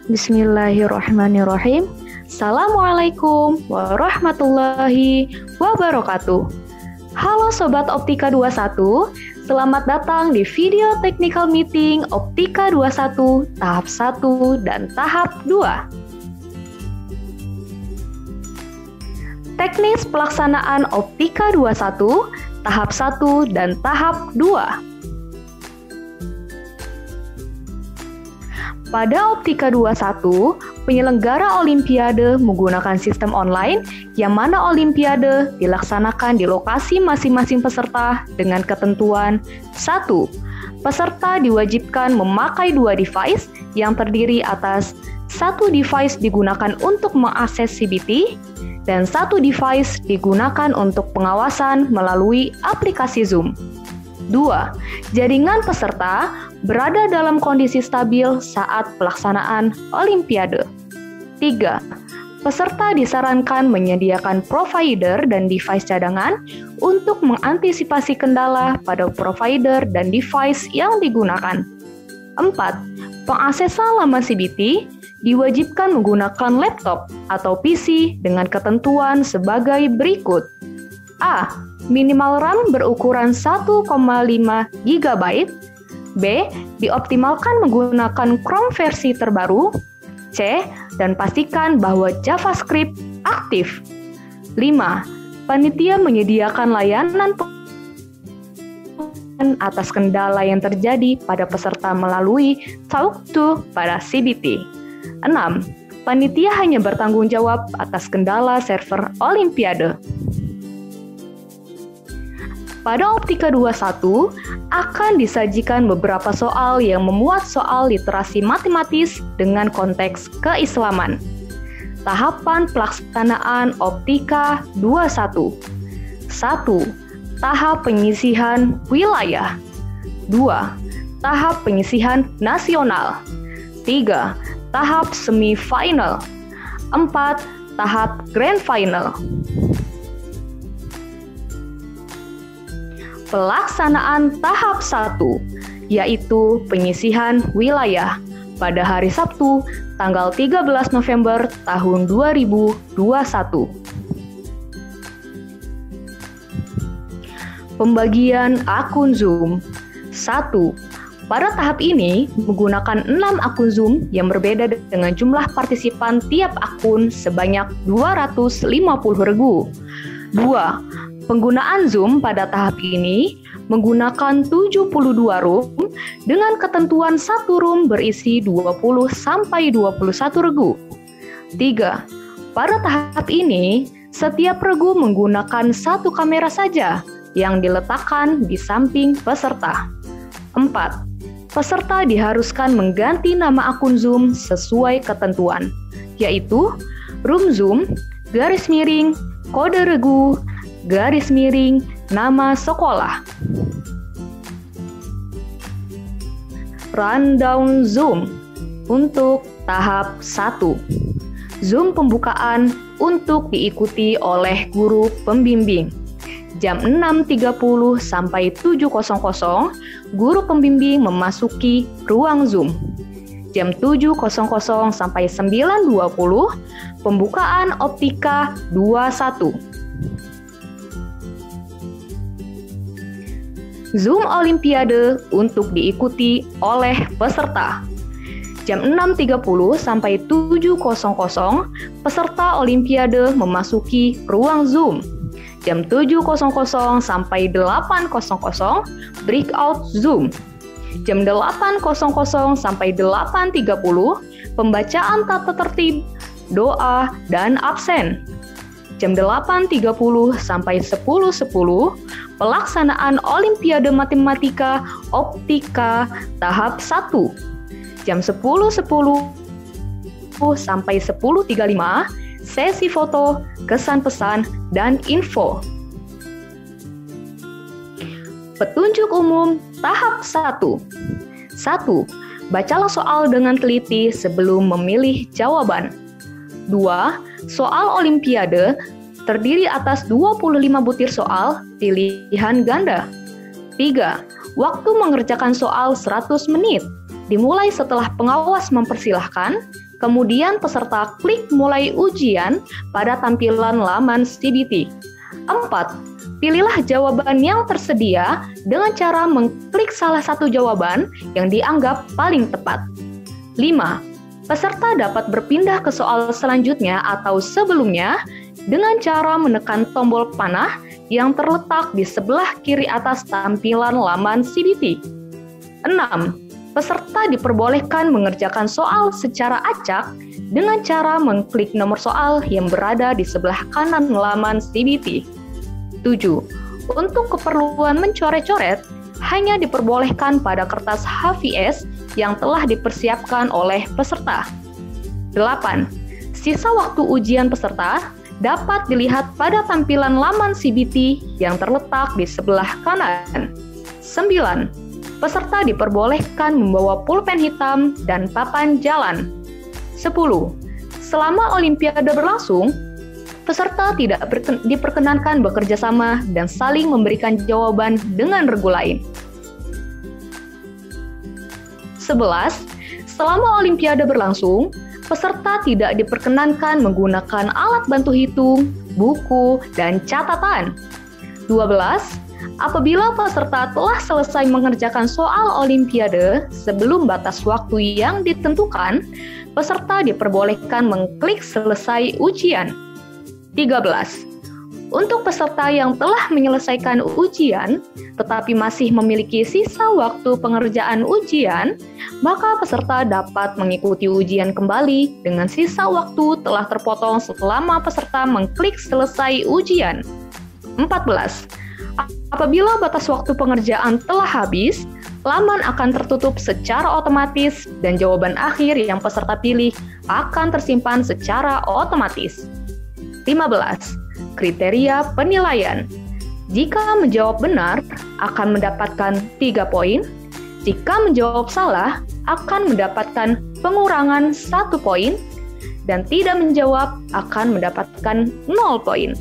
Bismillahirrahmanirrahim. Assalamualaikum warahmatullahi wabarakatuh. Halo Sobat Optika 21, selamat datang di video technical meeting Optika 21 tahap 1 dan tahap 2. Teknis pelaksanaan Optika 21 tahap 1 dan tahap 2. Pada Optika 21, penyelenggara Olimpiade menggunakan sistem online yang mana Olimpiade dilaksanakan di lokasi masing-masing peserta dengan ketentuan 1. Peserta diwajibkan memakai 2 device yang terdiri atas 1 device digunakan untuk mengakses CBT dan 1 device digunakan untuk pengawasan melalui aplikasi Zoom. 2. Jaringan peserta berada dalam kondisi stabil saat pelaksanaan Olimpiade. 3. Peserta disarankan menyediakan provider dan device cadangan untuk mengantisipasi kendala pada provider dan device yang digunakan. 4. Pengaksesan laman CBT diwajibkan menggunakan laptop atau PC dengan ketentuan sebagai berikut. A. Minimal RAM berukuran 1,5 GB. B. Dioptimalkan menggunakan Chrome versi terbaru. C. Dan pastikan bahwa JavaScript aktif. 5. Panitia menyediakan layanan atas kendala yang terjadi pada peserta melalui Talk to pada CBT. 6. Panitia hanya bertanggung jawab atas kendala server Olimpiade. Pada Optika 21 akan disajikan beberapa soal yang memuat soal literasi matematis dengan konteks keislaman. Tahapan pelaksanaan Optika 21. 1. Tahap penyisihan wilayah. 2. Tahap penyisihan nasional. 3. Tahap semifinal. 4. Tahap grand final. Pelaksanaan tahap 1, yaitu penyisihan wilayah pada hari Sabtu, tanggal 13 November tahun 2021. Pembagian akun Zoom. 1. Pada tahap ini, menggunakan 6 akun Zoom yang berbeda dengan jumlah partisipan tiap akun sebanyak 250 regu. 2. Penggunaan Zoom pada tahap ini menggunakan 72 room dengan ketentuan 1 room berisi 20-21 regu. 3. Pada tahap ini, setiap regu menggunakan 1 kamera saja yang diletakkan di samping peserta. 4. Peserta diharuskan mengganti nama akun Zoom sesuai ketentuan, yaitu room Zoom, garis miring, kode regu, garis miring, nama sekolah. Rundown Zoom untuk tahap 1. Zoom pembukaan untuk diikuti oleh guru pembimbing. Jam 6.30 sampai 7.00, guru pembimbing memasuki ruang Zoom. Jam 7.00 sampai 9.20, pembukaan Optika 21. Zoom Olimpiade untuk diikuti oleh peserta. Jam 6.30 sampai 7.00, peserta Olimpiade memasuki ruang Zoom. Jam 7.00 sampai 8.00, breakout Zoom. Jam 8.00 sampai 8.30, pembacaan tata tertib, doa, dan absen. Jam 8.30 sampai 10.10, pelaksanaan Olimpiade Matematika Optika tahap 1. Jam 10.10 sampai 10.35, sesi foto, kesan pesan, dan info. Petunjuk umum tahap 1. 1. Bacalah soal dengan teliti sebelum memilih jawaban. 2. Soal Olimpiade terdiri atas 25 butir soal pilihan ganda. 3. Waktu mengerjakan soal 100 menit, dimulai setelah pengawas mempersilahkan, Kemudian peserta klik mulai ujian pada tampilan laman CBT. 4. Pilihlah jawaban yang tersedia dengan cara mengklik salah satu jawaban yang dianggap paling tepat. 5. Peserta dapat berpindah ke soal selanjutnya atau sebelumnya dengan cara menekan tombol panah yang terletak di sebelah kiri atas tampilan laman CBT. 6. Peserta diperbolehkan mengerjakan soal secara acak dengan cara mengklik nomor soal yang berada di sebelah kanan laman CBT. 7. Untuk keperluan mencoret-coret, hanya diperbolehkan pada kertas HVS yang telah dipersiapkan oleh peserta. 8. Sisa waktu ujian peserta dapat dilihat pada tampilan laman CBT yang terletak di sebelah kanan. 9. Peserta diperbolehkan membawa pulpen hitam dan papan jalan. 10. Selama Olimpiade berlangsung, peserta tidak diperkenankan bekerja sama dan saling memberikan jawaban dengan regu lain. 11. Selama Olimpiade berlangsung, peserta tidak diperkenankan menggunakan alat bantu hitung, buku, dan catatan. 12. Apabila peserta telah selesai mengerjakan soal Olimpiade sebelum batas waktu yang ditentukan, peserta diperbolehkan mengklik selesai ujian. 13. Untuk peserta yang telah menyelesaikan ujian, tetapi masih memiliki sisa waktu pengerjaan ujian, maka peserta dapat mengikuti ujian kembali dengan sisa waktu telah terpotong selama peserta mengklik selesai ujian. 14. Apabila batas waktu pengerjaan telah habis, laman akan tertutup secara otomatis dan jawaban akhir yang peserta pilih akan tersimpan secara otomatis. 15. Kriteria penilaian. Jika menjawab benar, akan mendapatkan 3 poin. Jika menjawab salah, akan mendapatkan pengurangan 1 poin. Dan tidak menjawab, akan mendapatkan 0 poin.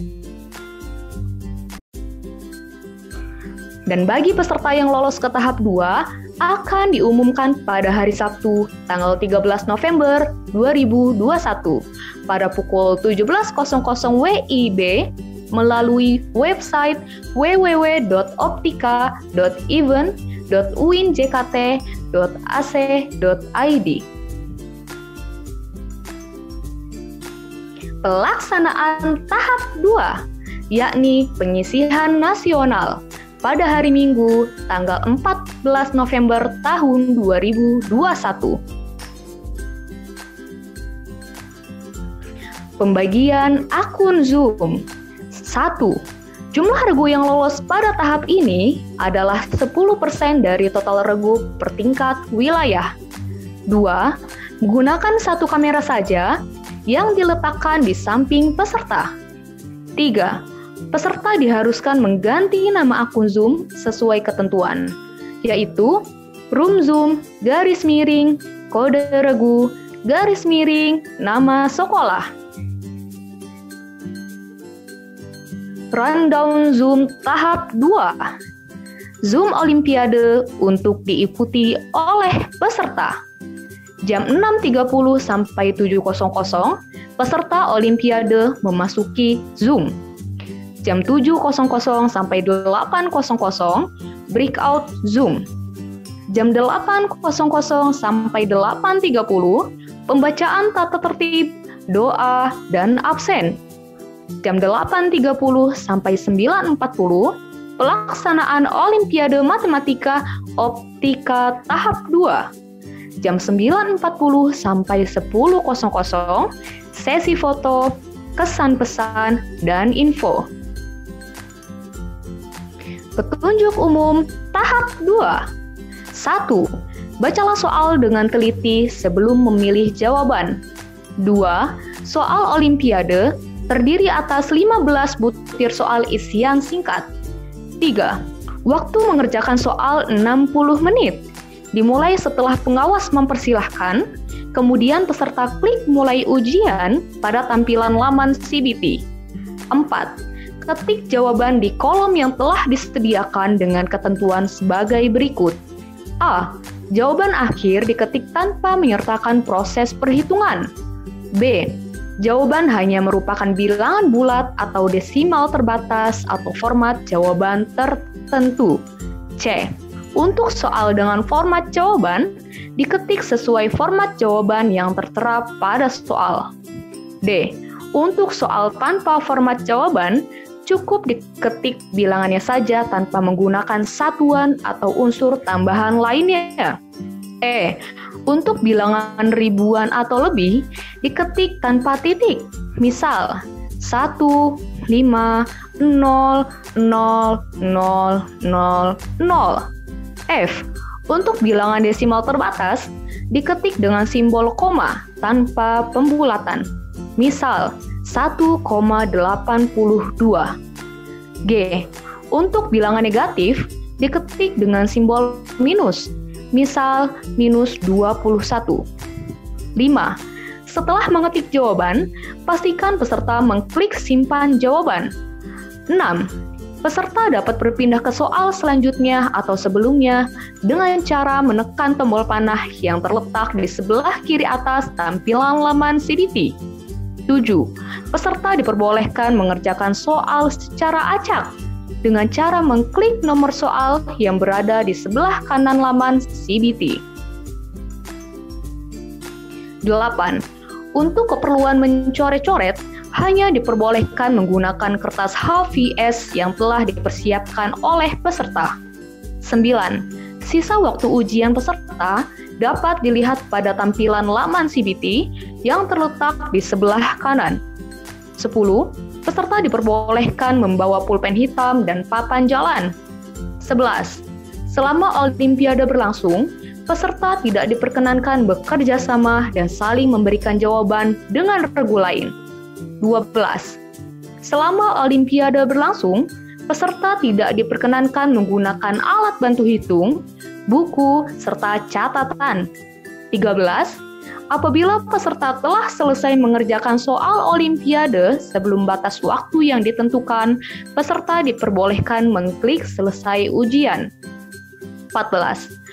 Dan bagi peserta yang lolos ke tahap 2, akan diumumkan pada hari Sabtu, tanggal 13 November 2021, pada pukul 17.00 WIB melalui website www.optika.even.uinjkt.ac.id. Pelaksanaan tahap 2, yakni penyisihan nasional, pada hari Minggu, tanggal 14 November tahun 2021. Pembagian akun Zoom. 1. Jumlah regu yang lolos pada tahap ini adalah 10% dari total regu per tingkat wilayah. 2. Menggunakan satu kamera saja yang diletakkan di samping peserta. 3. Peserta diharuskan mengganti nama akun Zoom sesuai ketentuan, yaitu room Zoom, kode regu, nama sekolah. Rundown Zoom tahap 2. Zoom Olimpiade untuk diikuti oleh peserta. Jam 6.30 sampai 7.00, peserta Olimpiade memasuki Zoom. Jam 7.00 sampai 8.00, breakout Zoom. Jam 8.00 sampai 8.30, pembacaan tata tertib, doa, dan absen. Jam 8.30 sampai 9.40, pelaksanaan Olimpiade Matematika Optika tahap 2. Jam 9.40 sampai 10.00, sesi foto, kesan pesan, dan info. Petunjuk umum tahap 2. 1. Bacalah soal dengan teliti sebelum memilih jawaban. 2. Soal Olimpiade terdiri atas 15 butir soal isian singkat. 3. Waktu mengerjakan soal 60 menit. Dimulai setelah pengawas mempersilahkan, kemudian peserta klik mulai ujian pada tampilan laman CBT. 4. Ketik jawaban di kolom yang telah disediakan dengan ketentuan sebagai berikut. A. Jawaban akhir diketik tanpa menyertakan proses perhitungan. B. Jawaban hanya merupakan bilangan bulat atau desimal terbatas atau format jawaban tertentu. C. Untuk soal dengan format jawaban, diketik sesuai format jawaban yang tertera pada soal. D. Untuk soal tanpa format jawaban, cukup diketik bilangannya saja tanpa menggunakan satuan atau unsur tambahan lainnya. E. Untuk bilangan ribuan atau lebih, diketik tanpa titik. Misal, 1, 5, 0, 0, 0, 0, 0. F. Untuk bilangan desimal terbatas, diketik dengan simbol koma tanpa pembulatan. Misal, 1,82. G. Untuk bilangan negatif, diketik dengan simbol minus. Misal, minus 21. 5. Setelah mengetik jawaban, pastikan peserta mengklik simpan jawaban. 6. Peserta dapat berpindah ke soal selanjutnya atau sebelumnya dengan cara menekan tombol panah yang terletak di sebelah kiri atas tampilan laman CBT. 7. Peserta diperbolehkan mengerjakan soal secara acak dengan cara mengklik nomor soal yang berada di sebelah kanan laman CBT. 8. Untuk keperluan mencoret-coret, hanya diperbolehkan menggunakan kertas HVS yang telah dipersiapkan oleh peserta. 9. Sisa waktu ujian peserta dapat dilihat pada tampilan laman CBT yang terletak di sebelah kanan. 10. Peserta diperbolehkan membawa pulpen hitam dan papan jalan. 11. Selama Olimpiade berlangsung, peserta tidak diperkenankan bekerja sama dan saling memberikan jawaban dengan regu lain. 12. Selama Olimpiade berlangsung, peserta tidak diperkenankan menggunakan alat bantu hitung, buku, serta catatan. 13. Apabila peserta telah selesai mengerjakan soal Olimpiade sebelum batas waktu yang ditentukan, peserta diperbolehkan mengklik selesai ujian. 14.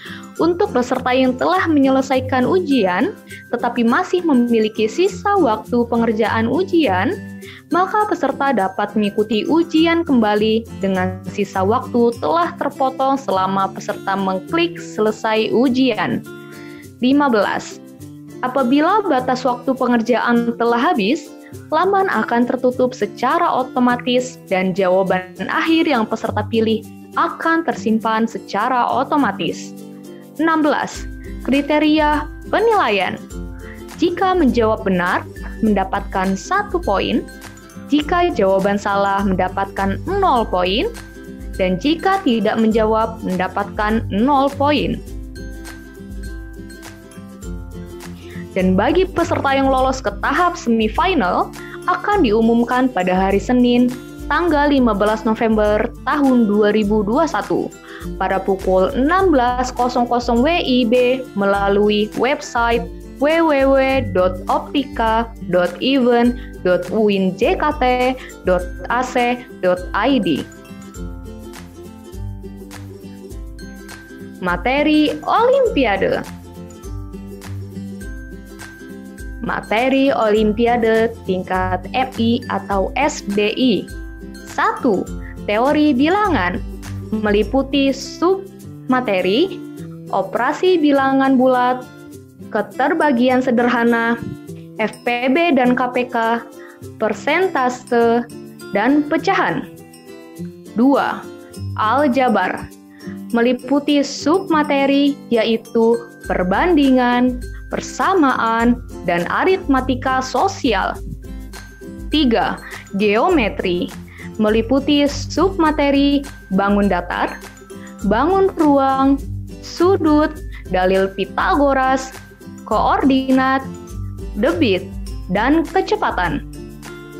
Untuk peserta yang telah menyelesaikan ujian, tetapi masih memiliki sisa waktu pengerjaan ujian, maka peserta dapat mengikuti ujian kembali dengan sisa waktu telah terpotong selama peserta mengklik selesai ujian. 15. Apabila batas waktu pengerjaan telah habis, laman akan tertutup secara otomatis dan jawaban akhir yang peserta pilih akan tersimpan secara otomatis. 16. Kriteria penilaian. Jika menjawab benar, mendapatkan 1 poin. Jika jawaban salah, mendapatkan 0 poin. Dan jika tidak menjawab, mendapatkan 0 poin. Dan bagi peserta yang lolos ke tahap semifinal, akan diumumkan pada hari Senin, tanggal 15 November tahun 2021. Pada pukul 16.00 WIB melalui website www.optika.event.uinjkt.ac.id. Materi Olimpiade. Materi Olimpiade tingkat MI atau SBI. 1. Teori bilangan meliputi submateri, operasi bilangan bulat, keterbagian sederhana, FPB dan KPK, persentase, dan pecahan. 2. Aljabar meliputi submateri yaitu perbandingan, persamaan, dan aritmatika sosial. 3. Geometri meliputi submateri bangun datar, bangun ruang, sudut, dalil Pitagoras, koordinat, debit, dan kecepatan.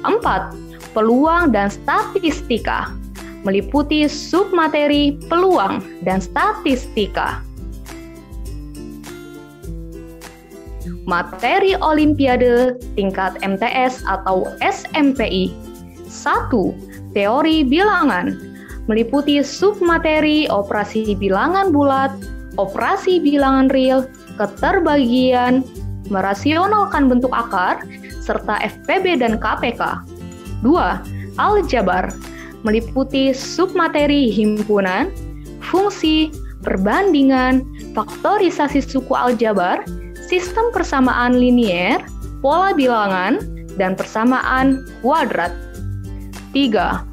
4. Peluang dan statistika meliputi submateri peluang dan statistika. Materi Olimpiade tingkat MTS atau SMPI. 1. Teori bilangan meliputi submateri operasi bilangan bulat, operasi bilangan real, keterbagian, merasionalkan bentuk akar, serta FPB dan KPK. 2. Aljabar, meliputi submateri himpunan, fungsi, perbandingan, faktorisasi suku aljabar, sistem persamaan linier, pola bilangan, dan persamaan kuadrat. 3.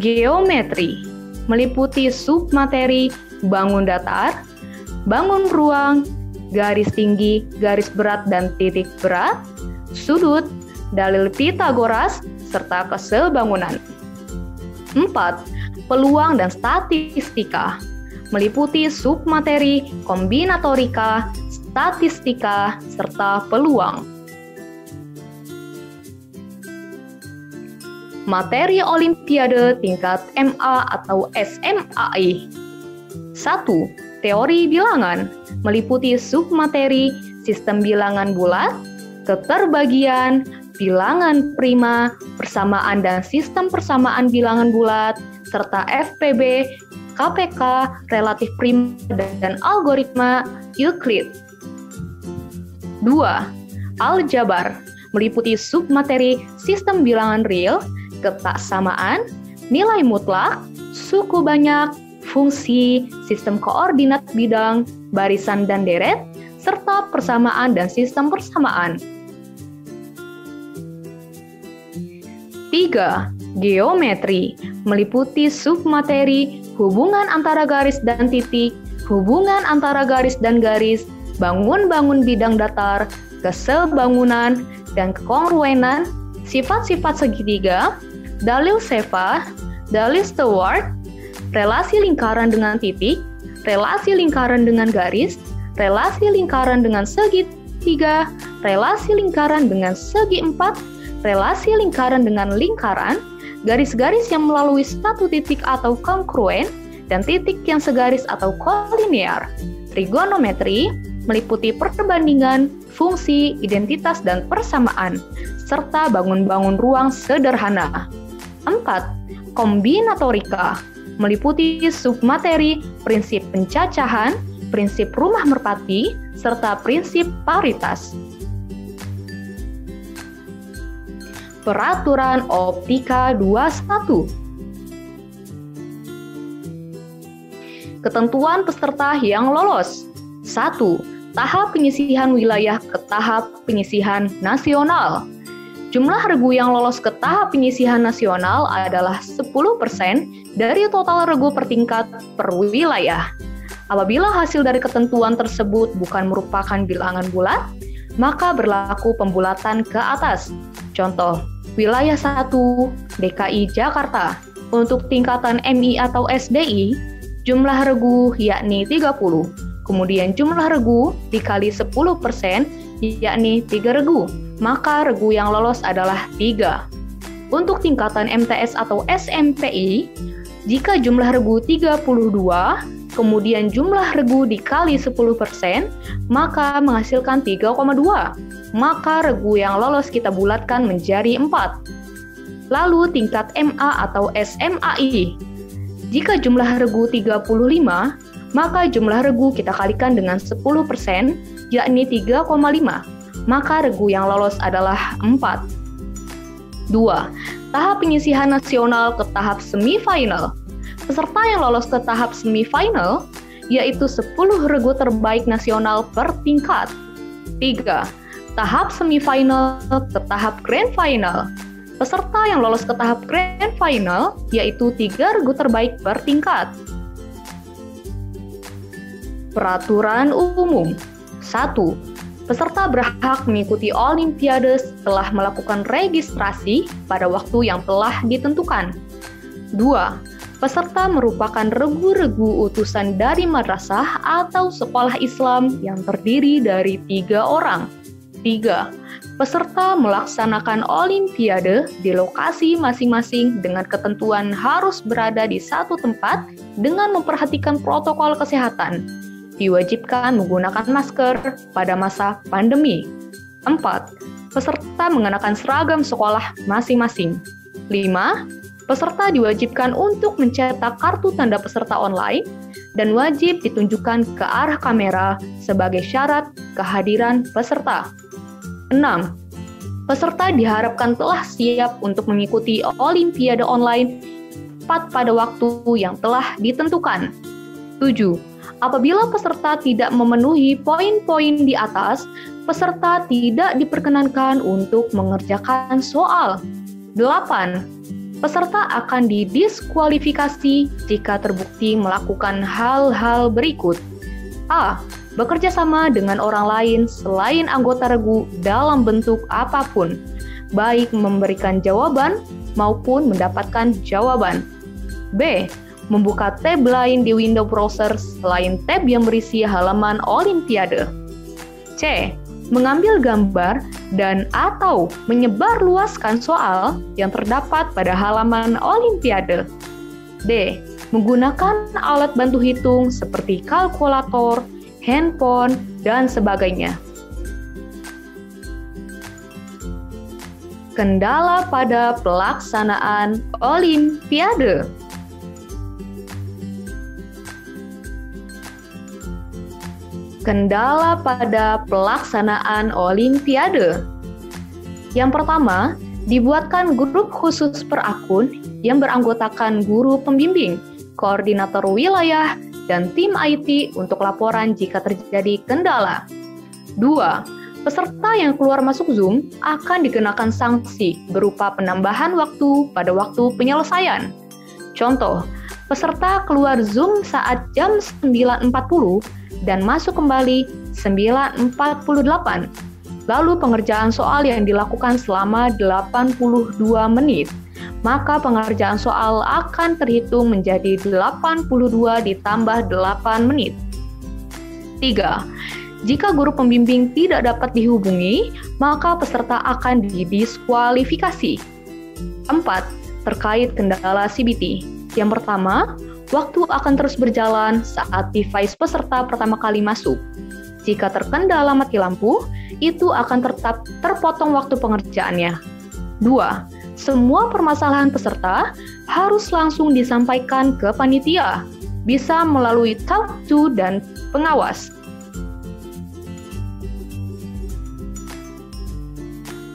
Geometri, meliputi submateri bangun datar, bangun ruang, garis tinggi, garis berat dan titik berat, sudut, dalil Pythagoras, serta kesebangunan. 4. Peluang dan statistika, meliputi submateri kombinatorika, statistika, serta peluang. Materi Olimpiade tingkat MA atau SMAI. 1. Teori bilangan, meliputi submateri sistem bilangan bulat, keterbagian, bilangan prima, persamaan dan sistem persamaan bilangan bulat, serta FPB, KPK, relatif prima, dan algoritma Euclid. 2. Aljabar, meliputi submateri sistem bilangan real, ketaksamaan, nilai mutlak, suku banyak, fungsi, sistem koordinat bidang, barisan dan deret, serta persamaan dan sistem persamaan. 3. Geometri, meliputi submateri hubungan antara garis dan titik, hubungan antara garis dan garis, bangun-bangun bidang datar, kesebangunan, dan kekongruenan, sifat-sifat segitiga, dalil Seva, dalil Stewart, relasi lingkaran dengan titik, relasi lingkaran dengan garis, relasi lingkaran dengan segitiga, relasi lingkaran dengan segi empat, relasi lingkaran dengan lingkaran, garis-garis yang melalui satu titik atau kongruen, dan titik yang segaris atau kolinear. Trigonometri meliputi perbandingan, fungsi, identitas, dan persamaan, serta bangun-bangun ruang sederhana. 4. Kombinatorika meliputi submateri prinsip pencacahan, prinsip rumah merpati, serta prinsip paritas. Peraturan Optika 21. Ketentuan peserta yang lolos. 1. Tahap penyisihan wilayah ke tahap penyisihan nasional. Jumlah regu yang lolos ke tahap penyisihan nasional adalah 10% dari total regu per tingkat per wilayah. Apabila hasil dari ketentuan tersebut bukan merupakan bilangan bulat, maka berlaku pembulatan ke atas. Contoh, wilayah 1 DKI Jakarta. Untuk tingkatan MI atau SDI, jumlah regu yakni 30. Kemudian jumlah regu dikali 10% yakni 3 regu. Maka regu yang lolos adalah 3. Untuk tingkatan MTS atau SMPI, jika jumlah regu 32, kemudian jumlah regu dikali 10%, maka menghasilkan 3,2. Maka regu yang lolos kita bulatkan menjadi 4. Lalu tingkat MA atau SMAI. Jika jumlah regu 35, maka jumlah regu kita kalikan dengan 10%, yakni 3,5. Maka regu yang lolos adalah 4. 2. Tahap penyisihan nasional ke tahap semifinal. Peserta yang lolos ke tahap semifinal yaitu 10 regu terbaik nasional per tingkat. 3. Tahap semifinal ke tahap grand final. Peserta yang lolos ke tahap grand final yaitu 3 regu terbaik per tingkat. Peraturan umum. 1. Peserta berhak mengikuti Olimpiade setelah melakukan registrasi pada waktu yang telah ditentukan. 2. Peserta merupakan regu-regu utusan dari madrasah atau sekolah Islam yang terdiri dari 3 orang. 3. Peserta melaksanakan Olimpiade di lokasi masing-masing dengan ketentuan harus berada di satu tempat dengan memperhatikan protokol kesehatan. Diwajibkan menggunakan masker pada masa pandemi. 4. Peserta mengenakan seragam sekolah masing-masing. 5. Peserta diwajibkan untuk mencetak kartu tanda peserta online dan wajib ditunjukkan ke arah kamera sebagai syarat kehadiran peserta. 6. Peserta diharapkan telah siap untuk mengikuti Olimpiade online tepat pada waktu yang telah ditentukan. 7. Apabila peserta tidak memenuhi poin-poin di atas, peserta tidak diperkenankan untuk mengerjakan soal. 8. Peserta akan didiskualifikasi jika terbukti melakukan hal-hal berikut. A. Bekerja sama dengan orang lain selain anggota regu dalam bentuk apapun, baik memberikan jawaban maupun mendapatkan jawaban. B. Membuka tab lain di window browser selain tab yang berisi halaman Olimpiade. C. Mengambil gambar dan atau menyebarluaskan soal yang terdapat pada halaman Olimpiade. D. Menggunakan alat bantu hitung seperti kalkulator, handphone, dan sebagainya. Kendala pada pelaksanaan Olimpiade. Kendala pada pelaksanaan Olimpiade. Yang pertama, dibuatkan grup khusus per akun yang beranggotakan guru pembimbing, koordinator wilayah, dan tim IT untuk laporan jika terjadi kendala. 2. Peserta yang keluar masuk Zoom akan dikenakan sanksi berupa penambahan waktu pada waktu penyelesaian. Contoh, peserta keluar Zoom saat jam 9.40 dan masuk kembali 9.48. Lalu pengerjaan soal yang dilakukan selama 82 menit. Maka pengerjaan soal akan terhitung menjadi 82 ditambah 8 menit. 3. Jika guru pembimbing tidak dapat dihubungi, maka peserta akan didiskualifikasi. 4. Terkait kendala CBT. Yang pertama, waktu akan terus berjalan saat device peserta pertama kali masuk. Jika terkendala mati lampu, itu akan tetap terpotong waktu pengerjaannya. 2. Semua permasalahan peserta harus langsung disampaikan ke panitia, bisa melalui talk to dan pengawas.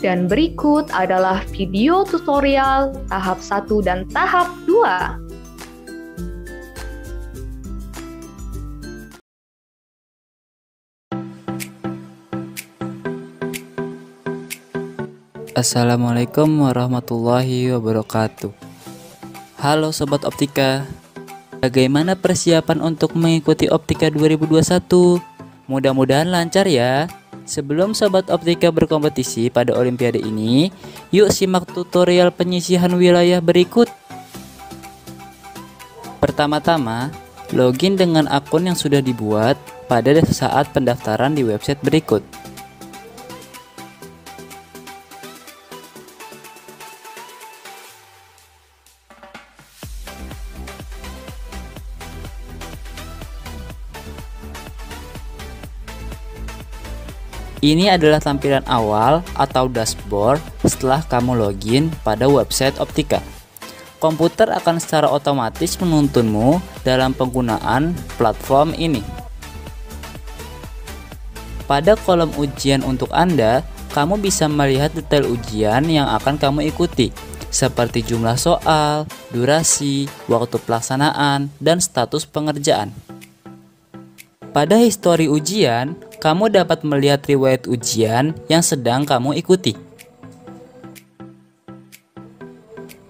Dan berikut adalah video tutorial tahap 1 dan tahap 2. Assalamualaikum warahmatullahi wabarakatuh. Halo Sobat Optika, bagaimana persiapan untuk mengikuti Optika 2021? Mudah-mudahan lancar ya. Sebelum Sobat Optika berkompetisi pada Olimpiade ini, yuk simak tutorial penyisihan wilayah berikut. Pertama-tama, login dengan akun yang sudah dibuat pada saat pendaftaran di website berikut. Ini adalah tampilan awal atau dashboard setelah kamu login pada website Optika. Komputer akan secara otomatis menuntunmu dalam penggunaan platform ini. Pada kolom ujian untuk Anda, kamu bisa melihat detail ujian yang akan kamu ikuti, seperti jumlah soal, durasi, waktu pelaksanaan, dan status pengerjaan. Pada histori ujian, kamu dapat melihat riwayat ujian yang sedang kamu ikuti.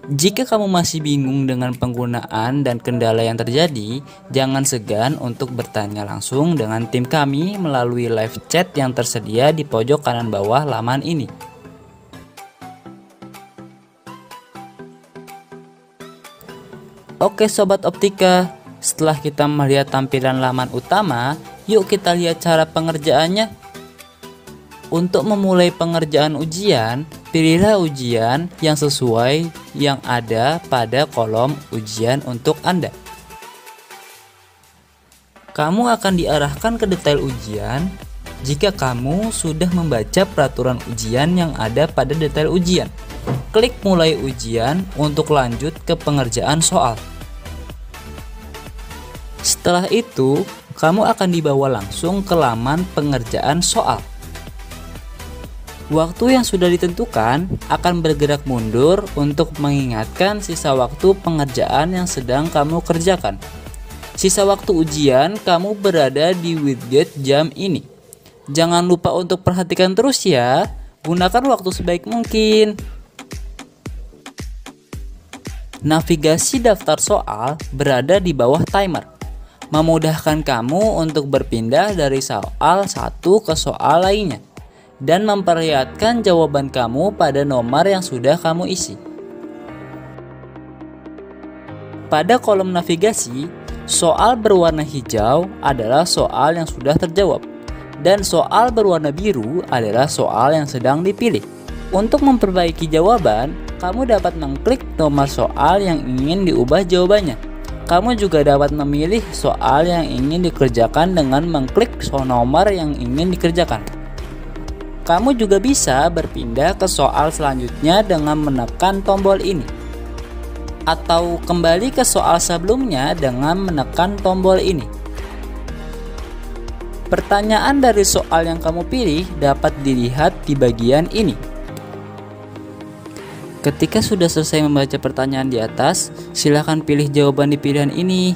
Jika kamu masih bingung dengan penggunaan dan kendala yang terjadi, jangan segan untuk bertanya langsung dengan tim kami melalui live chat yang tersedia di pojok kanan bawah laman ini. Oke Sobat Optika, setelah kita melihat tampilan laman utama, yuk kita lihat cara pengerjaannya. Untuk memulai pengerjaan ujian, pilihlah ujian yang sesuai yang ada pada kolom ujian untuk Anda. Kamu akan diarahkan ke detail ujian jika kamu sudah membaca peraturan ujian yang ada pada detail ujian. Klik mulai ujian untuk lanjut ke pengerjaan soal. Setelah itu, kamu akan dibawa langsung ke laman pengerjaan soal. Waktu yang sudah ditentukan akan bergerak mundur untuk mengingatkan sisa waktu pengerjaan yang sedang kamu kerjakan. Sisa waktu ujian kamu berada di widget jam ini. Jangan lupa untuk perhatikan terus ya. Gunakan waktu sebaik mungkin. Navigasi daftar soal berada di bawah timer, memudahkan kamu untuk berpindah dari soal satu ke soal lainnya dan memperlihatkan jawaban kamu pada nomor yang sudah kamu isi. Pada kolom navigasi, soal berwarna hijau adalah soal yang sudah terjawab dan soal berwarna biru adalah soal yang sedang dipilih. Untuk memperbaiki jawaban, kamu dapat mengklik nomor soal yang ingin diubah jawabannya. Kamu juga dapat memilih soal yang ingin dikerjakan dengan mengklik nomor yang ingin dikerjakan. Kamu juga bisa berpindah ke soal selanjutnya dengan menekan tombol ini, atau kembali ke soal sebelumnya dengan menekan tombol ini. Pertanyaan dari soal yang kamu pilih dapat dilihat di bagian ini. Ketika sudah selesai membaca pertanyaan di atas, silakan pilih jawaban di pilihan ini.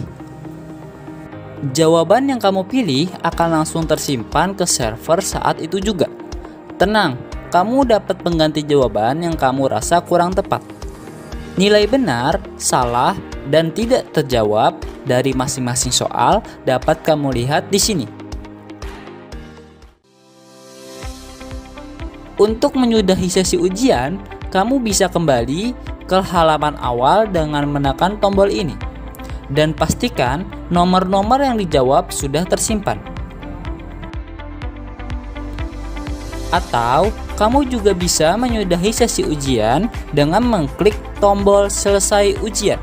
Jawaban yang kamu pilih akan langsung tersimpan ke server saat itu juga. Tenang, kamu dapat mengganti jawaban yang kamu rasa kurang tepat. Nilai benar, salah, dan tidak terjawab dari masing-masing soal dapat kamu lihat di sini. Untuk menyudahi sesi ujian, kamu bisa kembali ke halaman awal dengan menekan tombol ini dan pastikan nomor-nomor yang dijawab sudah tersimpan. Atau kamu juga bisa menyudahi sesi ujian dengan mengklik tombol selesai ujian.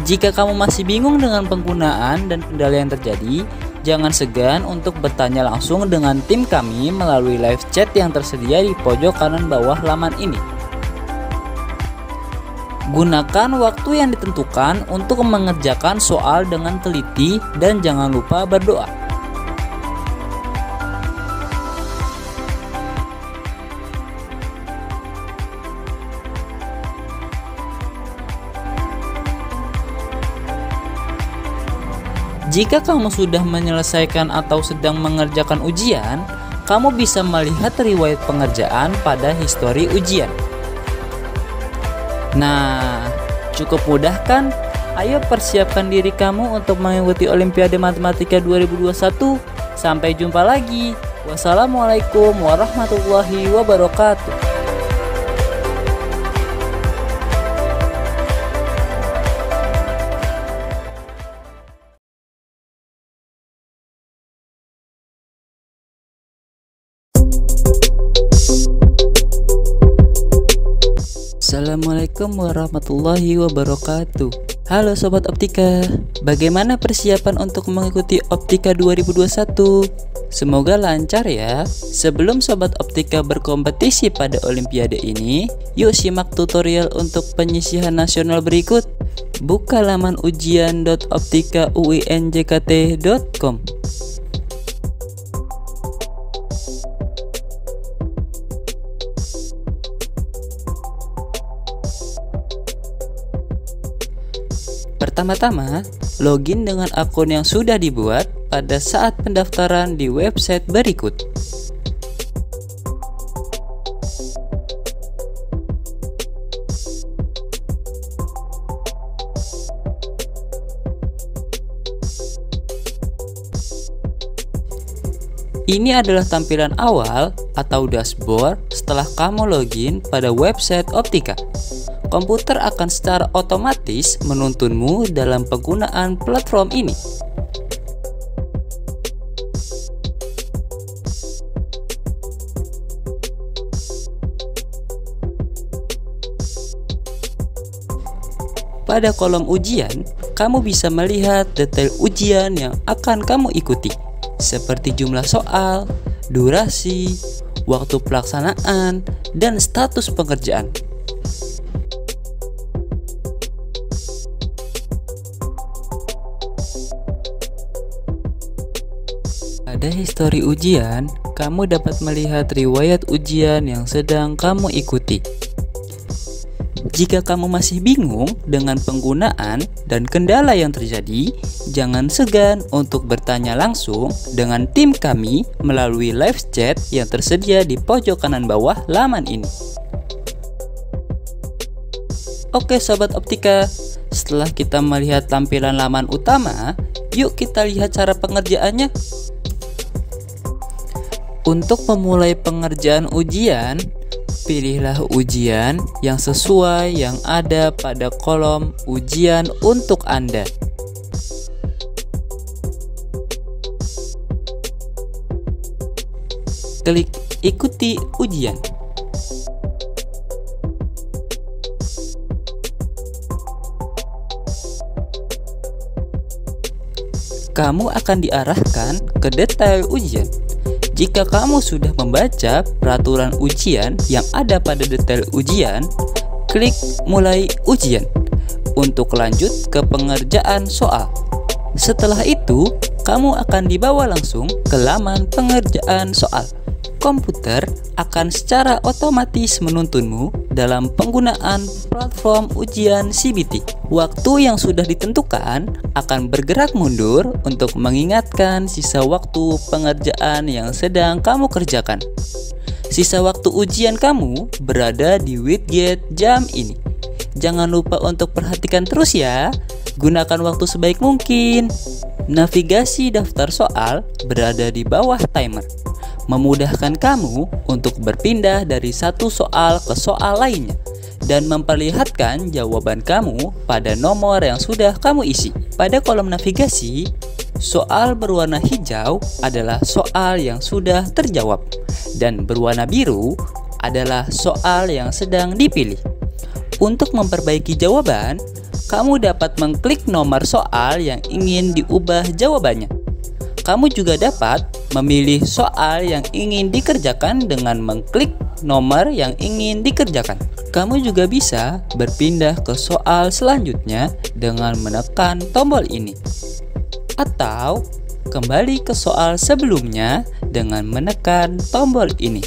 Jika kamu masih bingung dengan penggunaan dan kendala yang terjadi, jangan segan untuk bertanya langsung dengan tim kami melalui live chat yang tersedia di pojok kanan bawah laman ini. Gunakan waktu yang ditentukan untuk mengerjakan soal dengan teliti dan jangan lupa berdoa. Jika kamu sudah menyelesaikan atau sedang mengerjakan ujian, kamu bisa melihat riwayat pengerjaan pada histori ujian. Nah, cukup mudah kan? Ayo persiapkan diri kamu untuk mengikuti Olimpiade Matematika 2021. Sampai jumpa lagi. Wassalamualaikum warahmatullahi wabarakatuh. Assalamualaikum warahmatullahi wabarakatuh. Halo Sobat Optika, bagaimana persiapan untuk mengikuti Optika 2021? Semoga lancar ya. Sebelum Sobat Optika berkompetisi pada Olimpiade ini, yuk simak tutorial untuk penyisihan nasional berikut. Buka laman ujian.optikauinjkt.com. Pertama-tama, login dengan akun yang sudah dibuat pada saat pendaftaran di website berikut. Ini adalah tampilan awal atau dashboard setelah kamu login pada website Optika. Komputer akan secara otomatis menuntunmu dalam penggunaan platform ini. Pada kolom ujian, kamu bisa melihat detail ujian yang akan kamu ikuti, seperti jumlah soal, durasi, waktu pelaksanaan, dan status pengerjaan. Pada histori ujian, kamu dapat melihat riwayat ujian yang sedang kamu ikuti. Jika kamu masih bingung dengan penggunaan dan kendala yang terjadi, jangan segan untuk bertanya langsung dengan tim kami melalui live chat yang tersedia di pojok kanan bawah laman ini. Oke Sobat Optika, setelah kita melihat tampilan laman utama, yuk kita lihat cara pengerjaannya. Untuk memulai pengerjaan ujian, pilihlah ujian yang sesuai yang ada pada kolom ujian untuk Anda. Klik ikuti ujian. Kamu akan diarahkan ke detail ujian. Jika kamu sudah membaca peraturan ujian yang ada pada detail ujian, klik mulai ujian untuk lanjut ke pengerjaan soal. Setelah itu, kamu akan dibawa langsung ke laman pengerjaan soal. Komputer akan secara otomatis menuntunmu dalam penggunaan platform ujian CBT. Waktu yang sudah ditentukan akan bergerak mundur untuk mengingatkan sisa waktu pengerjaan yang sedang kamu kerjakan. Sisa waktu ujian kamu berada di widget jam ini. Jangan lupa untuk perhatikan terus ya. Gunakan waktu sebaik mungkin. Navigasi daftar soal berada di bawah timer, memudahkan kamu untuk berpindah dari satu soal ke soal lainnya dan memperlihatkan jawaban kamu pada nomor yang sudah kamu isi. Pada kolom navigasi, soal berwarna hijau adalah soal yang sudah terjawab dan berwarna biru adalah soal yang sedang dipilih. Untuk memperbaiki jawaban, kamu dapat mengklik nomor soal yang ingin diubah jawabannya. Kamu juga dapat memilih soal yang ingin dikerjakan dengan mengklik nomor yang ingin dikerjakan. Kamu juga bisa berpindah ke soal selanjutnya dengan menekan tombol ini, atau kembali ke soal sebelumnya dengan menekan tombol ini.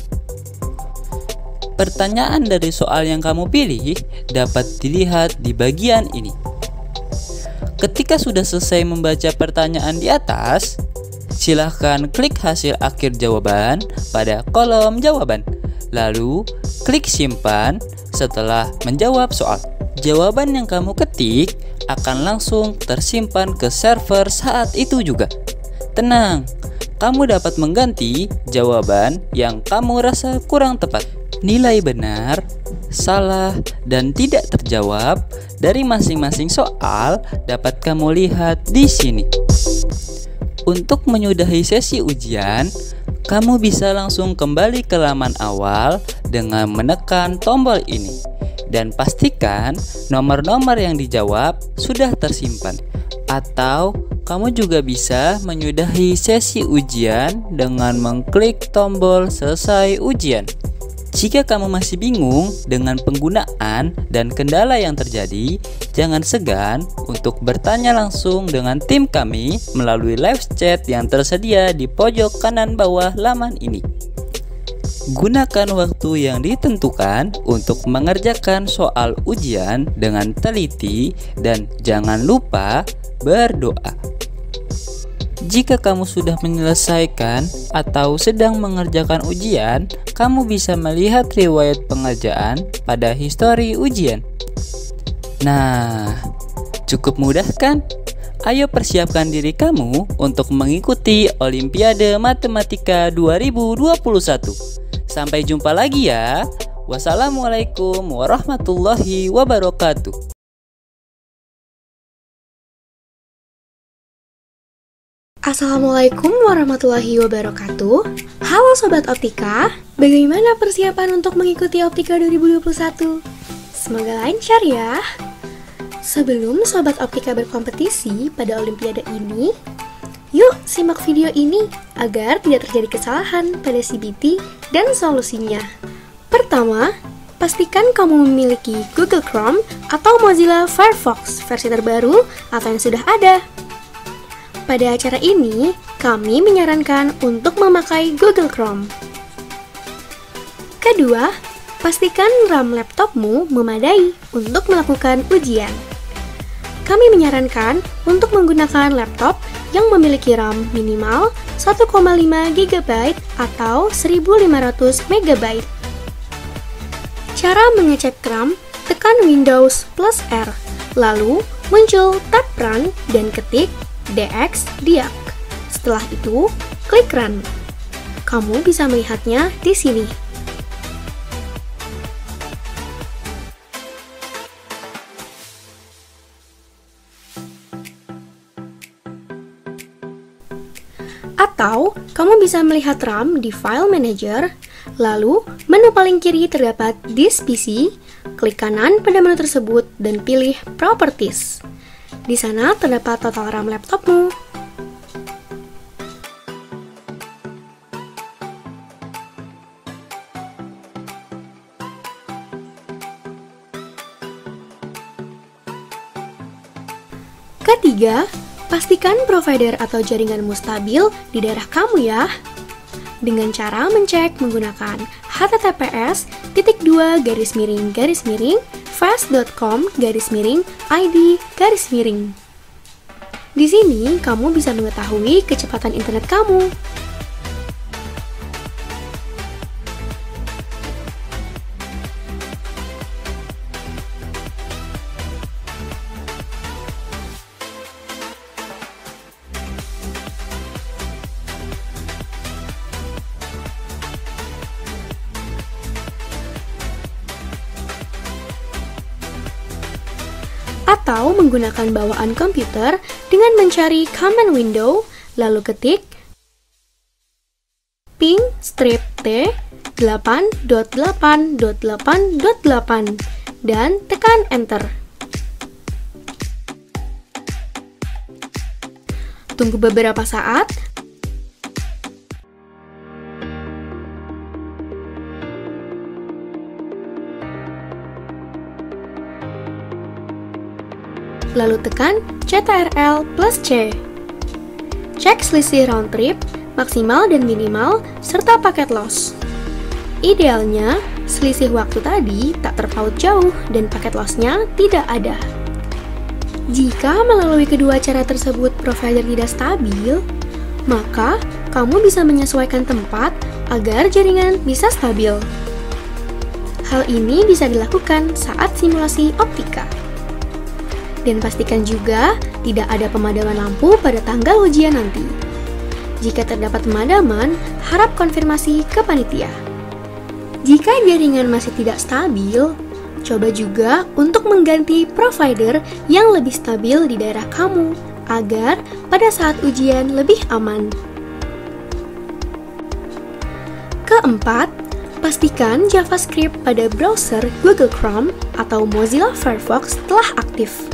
Pertanyaan dari soal yang kamu pilih dapat dilihat di bagian ini. Ketika sudah selesai membaca pertanyaan di atas, silahkan klik hasil akhir jawaban pada kolom jawaban, lalu klik simpan setelah menjawab soal. Jawaban yang kamu ketik akan langsung tersimpan ke server saat itu juga. Tenang, kamu dapat mengganti jawaban yang kamu rasa kurang tepat. Nilai benar, salah, dan tidak terjawab dari masing-masing soal dapat kamu lihat di sini. Untuk menyudahi sesi ujian, kamu bisa langsung kembali ke laman awal dengan menekan tombol ini dan pastikan nomor-nomor yang dijawab sudah tersimpan. Atau kamu juga bisa menyudahi sesi ujian dengan mengklik tombol selesai ujian. Jika kamu masih bingung dengan penggunaan dan kendala yang terjadi, jangan segan untuk bertanya langsung dengan tim kami melalui live chat yang tersedia di pojok kanan bawah laman ini. Gunakan waktu yang ditentukan untuk mengerjakan soal ujian dengan teliti dan jangan lupa berdoa. Jika kamu sudah menyelesaikan atau sedang mengerjakan ujian, kamu bisa melihat riwayat pengerjaan pada histori ujian. Nah, cukup mudah kan? Ayo persiapkan diri kamu untuk mengikuti Olimpiade Matematika 2021. Sampai jumpa lagi ya. Wassalamualaikum warahmatullahi wabarakatuh. Assalamualaikum warahmatullahi wabarakatuh. Halo Sobat Optika, bagaimana persiapan untuk mengikuti Optika 2021? Semoga lancar ya. Sebelum Sobat Optika berkompetisi pada Olimpiade ini, yuk simak video ini agar tidak terjadi kesalahan pada CBT dan solusinya. Pertama, pastikan kamu memiliki Google Chrome atau Mozilla Firefox versi terbaru atau yang sudah ada. Pada acara ini, kami menyarankan untuk memakai Google Chrome. Kedua, pastikan RAM laptopmu memadai untuk melakukan ujian. Kami menyarankan untuk menggunakan laptop yang memiliki RAM minimal 1,5 GB atau 1500 MB. Cara mengecek RAM, tekan Windows plus R, lalu muncul tab Run dan ketik dx-diag. Setelah itu, klik Run. Kamu bisa melihatnya di sini. Atau, kamu bisa melihat RAM di File Manager, lalu menu paling kiri terdapat This PC, klik kanan pada menu tersebut dan pilih Properties. Di sana terdapat total RAM laptopmu. Ketiga, pastikan provider atau jaringanmu stabil di daerah kamu ya. Dengan cara mencek menggunakan https://fast.com/id/. Di sini kamu bisa mengetahui kecepatan internet kamu. Atau menggunakan bawaan komputer dengan mencari command window, lalu ketik ping strip t 8.8.8.8 dan tekan enter. Tunggu beberapa saat. Lalu tekan Ctrl plus C. Cek selisih round trip, maksimal dan minimal, serta paket loss. Idealnya, selisih waktu tadi tak terpaut jauh dan paket loss-nya tidak ada. Jika melalui kedua cara tersebut provider tidak stabil, maka kamu bisa menyesuaikan tempat agar jaringan bisa stabil. Hal ini bisa dilakukan saat simulasi Optika. Dan pastikan juga tidak ada pemadaman lampu pada tanggal ujian nanti. Jika terdapat pemadaman, harap konfirmasi ke panitia. Jika jaringan masih tidak stabil, coba juga untuk mengganti provider yang lebih stabil di daerah kamu, agar pada saat ujian lebih aman. Keempat, pastikan JavaScript pada browser Google Chrome atau Mozilla Firefox telah aktif.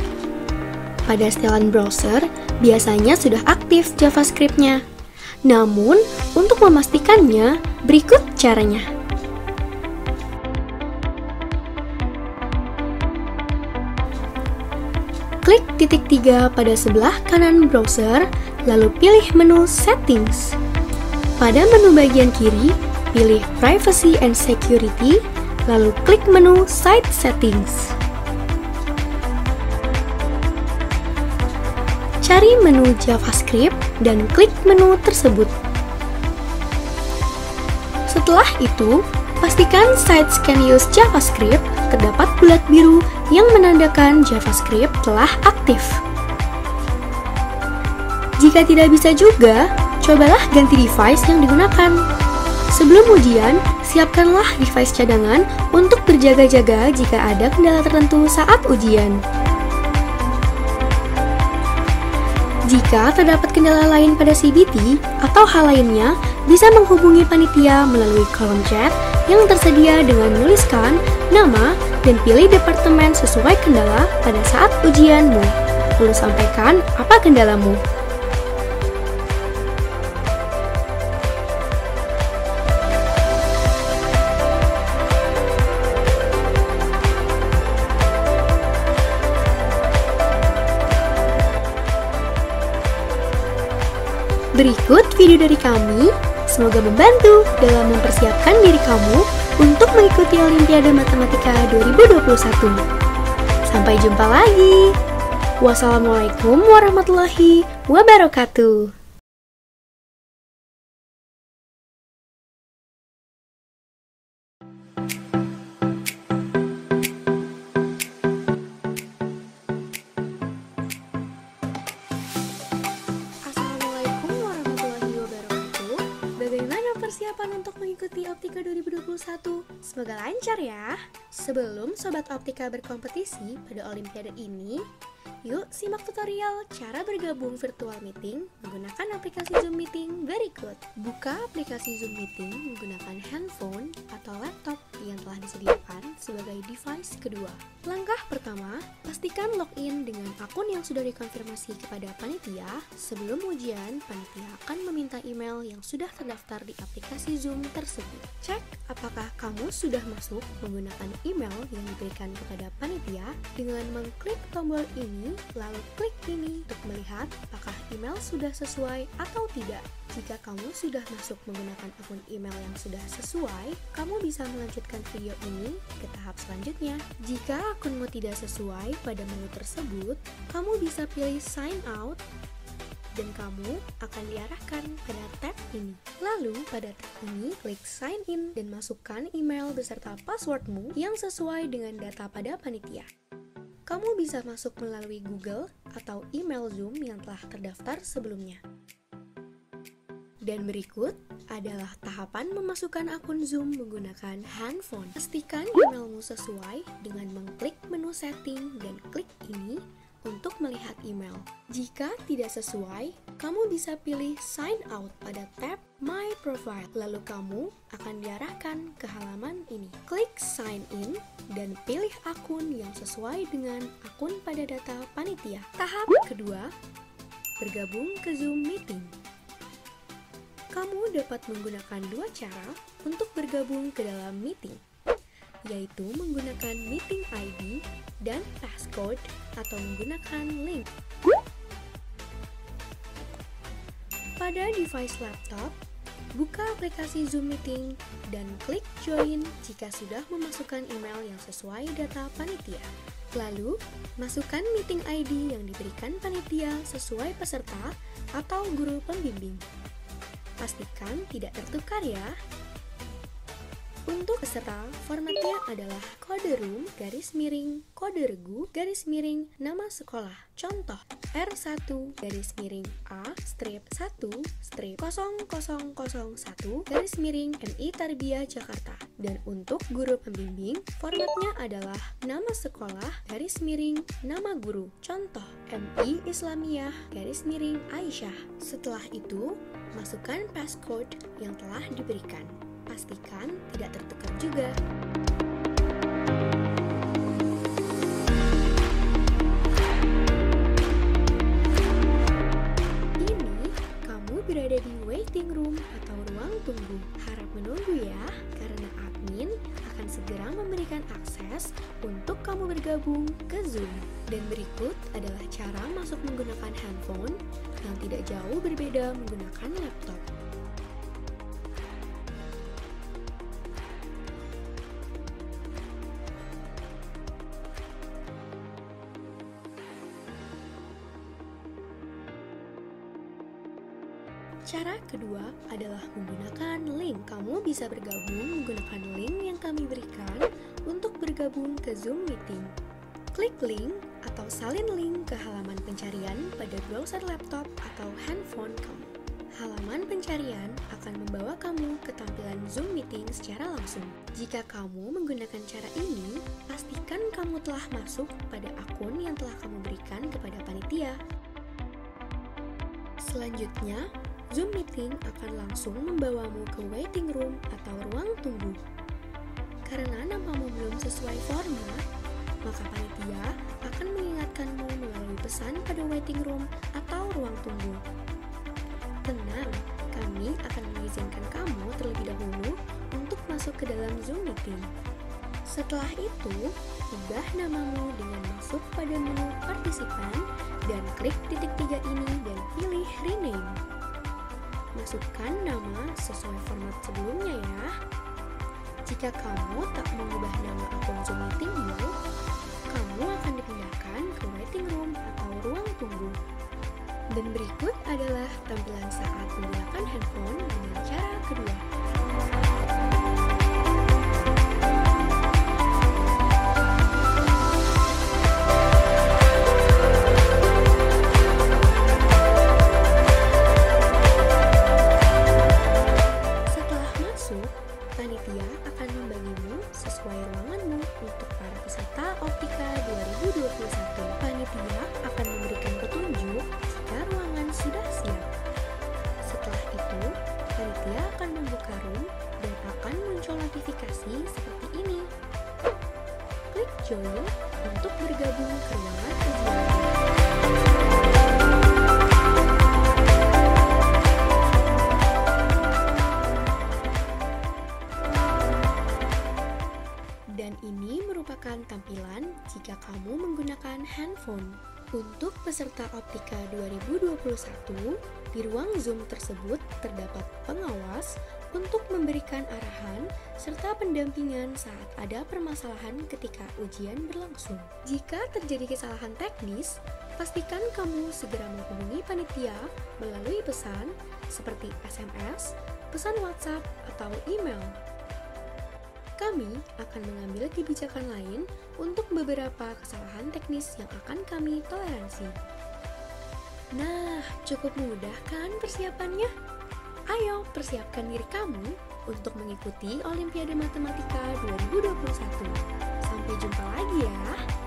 Pada setelan browser, biasanya sudah aktif JavaScript-nya. Namun, untuk memastikannya, berikut caranya. Klik titik 3 pada sebelah kanan browser, lalu pilih menu Settings. Pada menu bagian kiri, pilih Privacy and Security, lalu klik menu Site Settings. Cari menu JavaScript dan klik menu tersebut. Setelah itu, pastikan Sites Can Use JavaScript terdapat bulat biru yang menandakan JavaScript telah aktif. Jika tidak bisa juga, cobalah ganti device yang digunakan. Sebelum ujian, siapkanlah device cadangan untuk berjaga-jaga jika ada kendala tertentu saat ujian. Jika terdapat kendala lain pada CBT atau hal lainnya, bisa menghubungi panitia melalui kolom chat yang tersedia dengan menuliskan nama dan pilih departemen sesuai kendala pada saat ujianmu. Lalu sampaikan apa kendalamu. Berikut video dari kami, semoga membantu dalam mempersiapkan diri kamu untuk mengikuti Olimpiade Matematika 2021. Sampai jumpa lagi. Wassalamualaikum warahmatullahi wabarakatuh. Persiapan untuk mengikuti Optika 2021. Semoga lancar ya. Sebelum Sobat Optika berkompetisi pada Olimpiade ini, yuk simak tutorial cara bergabung virtual meeting menggunakan aplikasi Zoom Meeting berikut. Buka aplikasi Zoom Meeting menggunakan handphone atau laptop yang telah disediakan sebagai device kedua. Langkah pertama, pastikan login dengan akun yang sudah dikonfirmasi kepada panitia. Sebelum ujian, panitia akan meminta email yang sudah terdaftar di aplikasi Zoom tersebut. Cek apakah kamu sudah masuk menggunakan email yang diberikan kepada panitia dengan mengklik tombol ini, lalu klik ini untuk melihat apakah email sudah sesuai atau tidak. Jika kamu sudah masuk menggunakan akun email yang sudah sesuai, kamu bisa melanjutkan video ini ke tahap selanjutnya. Jika akunmu tidak sesuai pada menu tersebut, kamu bisa pilih sign out dan kamu akan diarahkan pada tab ini. Lalu pada tab ini, klik sign in dan masukkan email beserta passwordmu yang sesuai dengan data pada panitia. Kamu bisa masuk melalui Google atau email Zoom yang telah terdaftar sebelumnya. Dan berikut adalah tahapan memasukkan akun Zoom menggunakan handphone. Pastikan emailmu sesuai dengan mengklik menu setting dan klik ini untuk melihat email. Jika tidak sesuai, kamu bisa pilih sign out pada tab My Profile. Lalu kamu akan diarahkan ke halaman ini. Klik sign in dan pilih akun yang sesuai dengan akun pada data panitia. Tahap kedua, bergabung ke Zoom Meeting. Kamu dapat menggunakan dua cara untuk bergabung ke dalam meeting, yaitu menggunakan meeting ID dan passcode atau menggunakan link. Pada device laptop, buka aplikasi Zoom Meeting dan klik join jika sudah memasukkan email yang sesuai data panitia. Lalu, masukkan meeting ID yang diberikan panitia sesuai peserta atau guru pembimbing. Pastikan tidak tertukar ya. Untuk peserta, formatnya adalah kode room, garis miring, kode regu, garis miring, nama sekolah. Contoh, R1, garis miring A, strip 1, strip 0001, garis miring MI Tarbiyah Jakarta. Dan untuk guru pembimbing, formatnya adalah nama sekolah, garis miring, nama guru. Contoh, MI Islamiyah, garis miring Aisyah. Setelah itu, masukkan passcode yang telah diberikan. Pastikan tidak tertukar juga. Ini kamu berada di waiting room atau ruang tunggu. Harap menunggu ya, karena admin akan segera memberikan akses untuk kamu bergabung ke Zoom. Dan berikut adalah cara masuk menggunakan handphone yang tidak jauh berbeda menggunakan laptop. Cara kedua adalah menggunakan link. Kamu bisa bergabung menggunakan link yang kami berikan untuk bergabung ke Zoom Meeting. Klik link atau salin link ke halaman pencarian pada browser laptop atau handphone kamu. Halaman pencarian akan membawa kamu ke tampilan Zoom Meeting secara langsung. Jika kamu menggunakan cara ini, pastikan kamu telah masuk pada akun yang telah kamu berikan kepada panitia. Selanjutnya, Zoom Meeting akan langsung membawamu ke waiting room atau ruang tunggu. Karena namamu belum sesuai format, maka panitia akan mengingatkanmu melalui pesan pada waiting room atau ruang tunggu. Tenang, kami akan mengizinkan kamu terlebih dahulu untuk masuk ke dalam Zoom Meeting. Setelah itu, ubah namamu dengan masuk pada menu partisipan dan klik titik 3 ini dan pilih rename. masukkan nama sesuai format sebelumnya ya. Jika kamu tak mengubah nama akun Zoom meetingmu, kamu akan dipindahkan ke waiting room atau ruang tunggu. Dan berikut adalah tampilan saat menggunakan handphone dengan cara kedua. Setelah masuk, panitia akan membagimu sesuai ruanganmu untuk para peserta Optika 2021. Panitia akan memberikan petunjuk jika ruangan sudah siap. Setelah itu, panitia akan membuka room dan akan muncul notifikasi seperti ini. Klik join untuk bergabung ke ruangan ujian. Dan ini merupakan tampilan jika kamu menggunakan handphone. Untuk peserta Optika 2021, di ruang Zoom tersebut terdapat pengawas untuk memberikan arahan serta pendampingan saat ada permasalahan ketika ujian berlangsung. Jika terjadi kesalahan teknis, pastikan kamu segera menghubungi panitia melalui pesan seperti SMS, pesan WhatsApp, atau email. Kami akan mengambil kebijakan lain untuk beberapa kesalahan teknis yang akan kami toleransi. Nah, cukup mudah kan persiapannya? Ayo persiapkan diri kamu untuk mengikuti Olimpiade Matematika 2021. Sampai jumpa lagi ya!